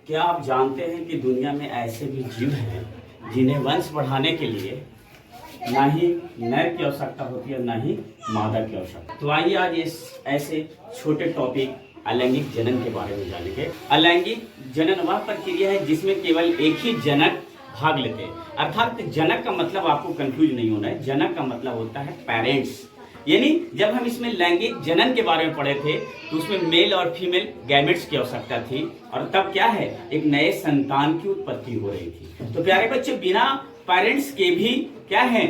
क्या आप जानते हैं कि दुनिया में ऐसे भी जीव हैं जिन्हें वंश बढ़ाने के लिए ना ही नर की आवश्यकता होती है ना ही मादा की आवश्यकता। तो आइए आज इस ऐसे छोटे टॉपिक अलैंगिक जनन के बारे में जानेंगे। अलैंगिक जनन वह प्रक्रिया है जिसमें केवल एक ही जनक भाग लेते हैं। अर्थात जनक का मतलब आपको कंफ्यूज नहीं होना है। जनक का मतलब होता है पेरेंट्स। यानी जब हम इसमें लैंगिक जनन के बारे में पढ़े थे तो उसमें मेल और फीमेल गैमेट्स की आवश्यकता थी और तब क्या है, एक नए संतान की उत्पत्ति हो रही थी। तो प्यारे बच्चे, बिना पेरेंट्स के भी क्या है,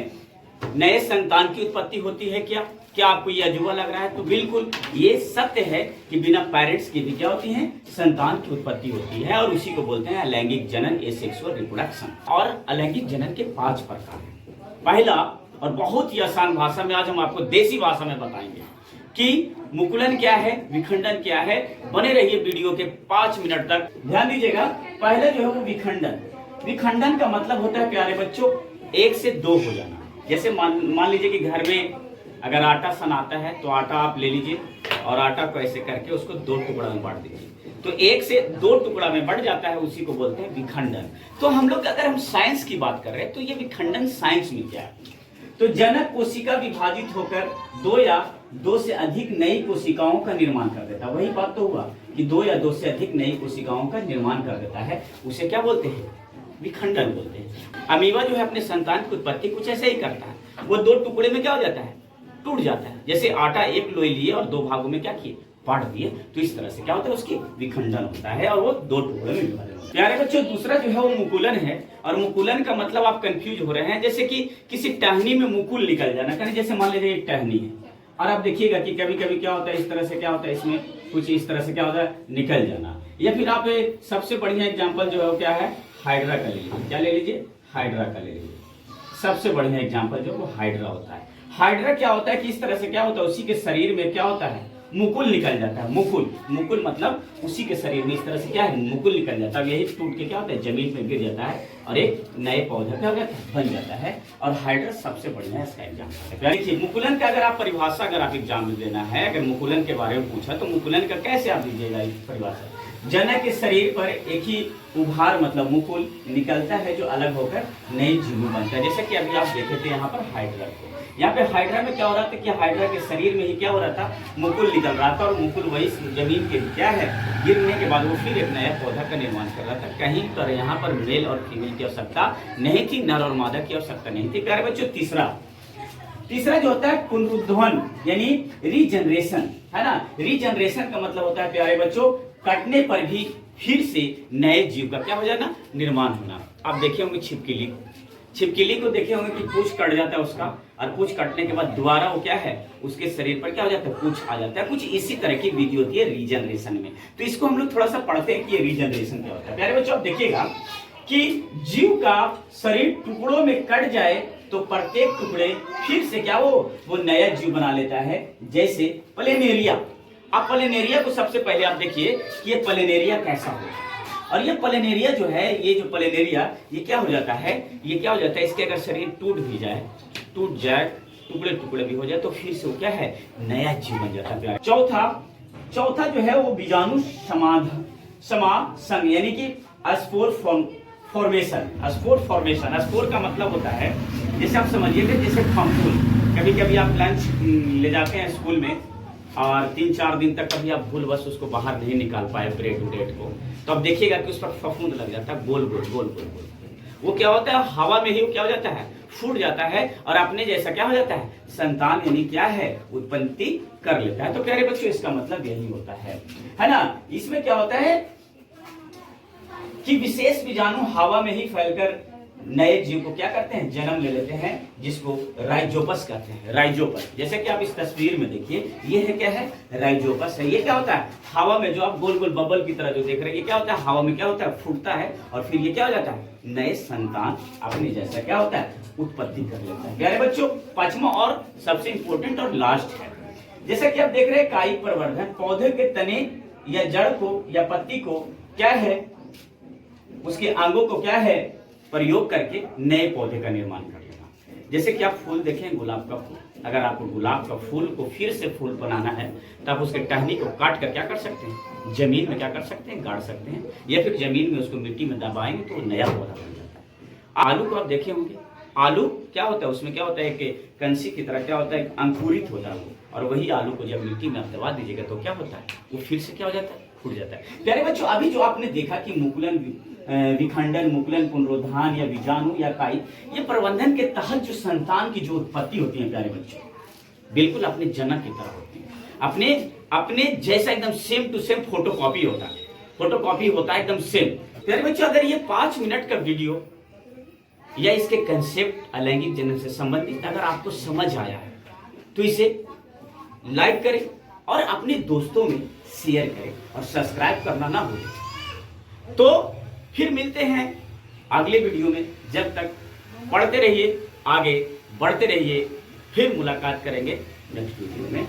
नए संतान की उत्पत्ति होती है। क्या आपको ये अजूबा लग रहा है? तो बिल्कुल ये सत्य है कि बिना पेरेंट्स के भी क्या होती है, संतान की उत्पत्ति होती है और उसी को बोलते हैं अलैंगिक जनन, एसेक्सुअल रिप्रोडक्शन। और अलैंगिक जनन के 5 प्रकार हैं। पहला और बहुत ही आसान भाषा में आज हम आपको देसी भाषा में बताएंगे कि मुकुलन क्या है, विखंडन क्या है। बने रहिए वीडियो के 5 मिनट तक, ध्यान दीजिएगा। पहले जो है वो विखंडन। विखंडन का मतलब होता है प्यारे बच्चों 1 से 2 हो जाना। जैसे मान लीजिए कि घर में अगर आटा सनाता है तो आटा आप ले लीजिए और आटा को ऐसे करके उसको 2 टुकड़ा में बांट दीजिए, तो 1 से 2 टुकड़ा में बढ़ जाता है, उसी को बोलते हैं विखंडन। तो हम लोग अगर हम साइंस की बात कर रहे हैं तो ये विखंडन साइंस में क्या है, तो जनक कोशिका विभाजित होकर 2 या 2 से अधिक नई कोशिकाओं का निर्माण कर देता है। वही बात तो हुआ कि 2 या 2 से अधिक नई कोशिकाओं का निर्माण कर देता है, उसे क्या बोलते हैं, विखंडन बोलते हैं। अमीबा जो है अपने संतान की उत्पत्ति कुछ ऐसे ही करता है। वो 2 टुकड़े में क्या हो जाता है, टूट जाता है। जैसे आटा 1 लोई लिए और 2 भागों में क्या किए, बांट दिए, तो इस तरह से क्या होता है, उसकी विखंडन होता है और वो 2 टुकड़े में विभाजन होता है। प्यारे बच्चों, दूसरा जो है वो मुकुलन है। और मुकुलन का मतलब आप कंफ्यूज हो रहे हैं, जैसे कि किसी टहनी में मुकुल निकल जाना। कहीं जैसे मान लीजिए एक टहनी है और आप देखिएगा कि कभी कभी क्या होता है, इस तरह से क्या होता है, इसमें कुछ इस तरह से क्या होता है, निकल जाना। या फिर आप सबसे बढ़िया एग्जाम्पल जो है वो क्या है, हाइड्रा का ले लीजिए। क्या ले लीजिए, हाइड्रा का ले लीजिए। सबसे बढ़िया एग्जाम्पल जो वो हाइड्रा होता है। हाइड्रा क्या होता है कि इस तरह से क्या होता है, उसी के शरीर में क्या होता है, मुकुल निकल जाता है। मुकुल मतलब उसी के शरीर में इस तरह से क्या है, मुकुल निकल जाता है। यही टूट के क्या होता है, जमीन में गिर जाता है और एक नए पौधे क्या हो जाता है, बन जाता है। और हाइड्रा सबसे बढ़िया इसका एग्जाम्पल है। देखिए मुकुलन का अगर आप परिभाषा अगर आप एग्जाम में देना है, अगर मुकुलन के बारे में पूछा तो मुकुलन का कैसे आप दीजिएगा इस परिभाषा। जनक के शरीर पर एक ही उभार मतलब मुकुल निकलता है जो अलग होकर नई जीव बनता है। जैसे कि अभी आप देखे थे यहाँ पर हाइड्रा को, यहाँ पे हाइड्रा में क्या हो रहा था कि हाइड्रा के शरीर में ही क्या हो रहा था, मुकुल निकल रहा था और मुकुल वही जमीन के क्या है, गिरने के बाद वो फिर एक नया पौधा का निर्माण कर रहा था। कहीं पर यहाँ पर मेल और फीमेल की आवश्यकता नहीं थी, नर और मादा की आवश्यकता नहीं थी। प्यारे बच्चों, तीसरा जो होता है पुनरुत्थान यानी रीजनरेशन, है ना। रीजनरेशन का मतलब होता है प्यारे बच्चों, कटने पर भी फिर से नए जीव का क्या हो जाना, निर्माण होना। आप देखे होंगे छिपकली को देखे होंगे कि पूंछ कट जाता है उसका, और पूंछ कटने के बाद दोबारा वो क्या है, उसके शरीर पर क्या हो जाता है, पूंछ आ जाता है। कुछ इसी तरह की विधि होती है रीजनरेशन में। तो इसको हम लोग थोड़ा सा पढ़ते हैं कि ये रीजनरेशन क्या होता है। प्यारे बच्चों, आप देखिएगा कि जीव का शरीर टुकड़ों में कट जाए तो प्रत्येक टुकड़े फिर से क्या वो नया जीव बना लेता है। जैसे प्लेनेरिया। अब प्लेनेरिया को सबसे पहले आप देखिए कि ये प्लेनेरिया कैसा होगा। और ये प्लेनेरिया जो है, ये जो प्लेनेरिया ये क्या हो जाता है, ये क्या हो जाता है, इसके अगर शरीर टूट जाए, टुकड़े भी हो जाए तो फिर से वो क्या है, नया जीव बन जाता है। चौथा जो है वो बीजाणु समासंग यानी कि स्पोर फॉर्मेशन। स्पोर का मतलब होता है, जैसे आप समझिएगा जैसे फफूंद। कभी कभी आप लंच ले जाते हैं स्कूल में और 3-4 दिन तक कभी आप भूलवश उसको बाहर नहीं निकाल पाए ब्रेड को, तो आप देखिएगा कि उस पर फफूंद लग जाता है, गोल। वो क्या होता है, हवा में ही वो क्या हो जाता है, फूट जाता है और अपने जैसा क्या हो जाता है, संतान यानी क्या है, उत्पत्ति कर लेता है। तो प्यारे बच्चों, इसका मतलब यही होता है ना। इसमें क्या होता है कि विशेष बीजाणु हवा में ही फैलकर नए जीव को क्या करते हैं, जन्म ले लेते हैं, जिसको राइजोपस कहते हैं। राइजोपस, जैसे कि आप इस तस्वीर में देखिए, ये है क्या है, राइजोपस है। ये क्या होता है, हवा में जो आप गोल बबल की तरह जो देख रहे हैं, ये क्या होता है, हवा में क्या होता है, फूटता है और फिर ये क्या हो जाता है, नए संतान अपने जैसा क्या होता है, उत्पत्ति कर लेता है। प्यारे बच्चों, 5वां और सबसे इंपॉर्टेंट और लास्ट है, जैसा कि आप देख रहे हैं कायिक प्रवर्धन। पौधे के तने या जड़ को या पत्ती को क्या है, उसके अंगों को क्या है, प्रयोग करके नए पौधे का निर्माण कर लेना। जैसे कि आप फूल देखें, गुलाब का फूल, अगर आपको गुलाब का फूल को फिर से फूल बनाना है तो आप उसके टहनी को काट कर क्या कर सकते हैं, जमीन में क्या कर सकते हैं, गाड़ सकते हैं, या फिर जमीन में उसको मिट्टी में दबाएंगे तो वो नया पौधा बन जाता है। आलू को आप देखे होंगे, आलू क्या होता है, उसमें क्या होता है कि कंसी की तरह क्या होता है, अंकुरित होता है वो, और वही आलू को जब मिट्टी में आप दबा दीजिएगा तो क्या होता है, वो फिर से क्या हो जाता है, फूट जाता है। प्यारे बच्चों, अभी जो आपने देखा कि मुकुलन, विखंडन, मुकुलन, पुनरुत्थान या बीजाणु या काई, ये प्रबंधन के तहत जो संतान की जो उत्पत्ति होती है प्यारे बच्चों, बिल्कुल अपने जनक की तरह होती है, अपने अपने जैसा एकदम सेम टू सेम फोटोकॉपी होता है, फोटोकॉपी होता है एकदम सेम। प्यारे बच्चों, अगर ये 5 मिनट का वीडियो या इसके कंसेप्ट अलैंगिक जन्म से संबंधित अगर आपको समझ आया है तो इसे लाइक करें और अपने दोस्तों में शेयर करें और सब्सक्राइब करना ना भूलें। तो फिर मिलते हैं अगले वीडियो में, जब तक पढ़ते रहिए, आगे बढ़ते रहिए, फिर मुलाकात करेंगे नेक्स्ट वीडियो में।